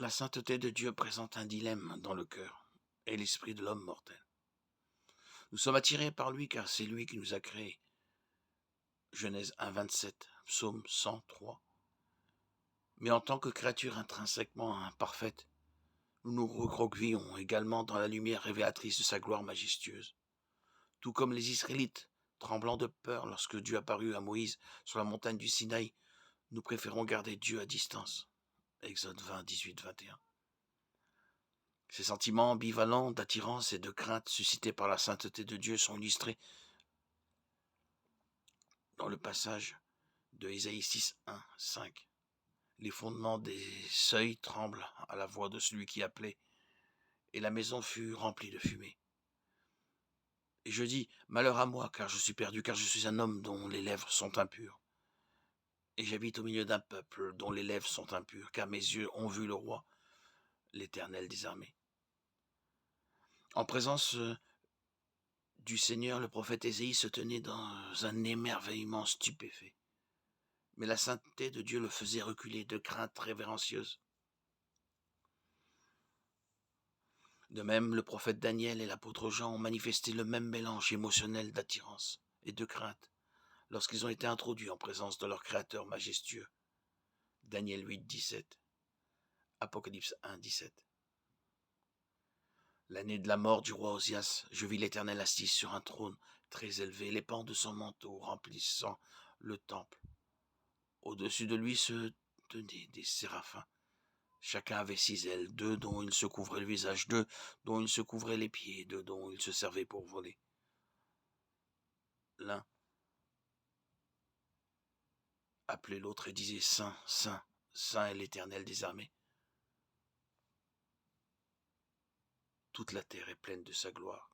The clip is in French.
La sainteté de Dieu présente un dilemme dans le cœur et l'esprit de l'homme mortel. Nous sommes attirés par lui car c'est lui qui nous a créés. Genèse 1, 27, Psaume 103. Mais en tant que créature intrinsèquement imparfaite, nous nous recroquevillons également dans la lumière révélatrice de sa gloire majestueuse. Tout comme les Israélites, tremblant de peur lorsque Dieu apparut à Moïse sur la montagne du Sinaï, nous préférons garder Dieu à distance. Exode 20, 18, 21. Ces sentiments ambivalents d'attirance et de crainte suscités par la sainteté de Dieu sont illustrés dans le passage de Ésaïe 6, 1, 5. Les fondements des seuils tremblent à la voix de celui qui appelait, et la maison fut remplie de fumée. Et je dis, malheur à moi, car je suis perdu, car je suis un homme dont les lèvres sont impures. Et j'habite au milieu d'un peuple dont les lèvres sont impures, car mes yeux ont vu le roi, l'Éternel des armées. En présence du Seigneur, le prophète Ésaïe se tenait dans un émerveillement stupéfait. Mais la sainteté de Dieu le faisait reculer de crainte révérencieuse. De même, le prophète Daniel et l'apôtre Jean ont manifesté le même mélange émotionnel d'attirance et de crainte lorsqu'ils ont été introduits en présence de leur Créateur majestueux. Daniel 8, 17, Apocalypse 1, 17. L'année de la mort du roi Osias, je vis l'Éternel assis sur un trône très élevé, les pans de son manteau remplissant le temple. Au-dessus de lui se tenaient des séraphins. Chacun avait 6 ailes, 2 dont il se couvrait le visage, 2 dont il se couvrait les pieds, 2 dont il se servait pour voler. L'un appelait l'autre et disait « Saint, Saint, Saint est l'Éternel des armées. Toute la terre est pleine de sa gloire. »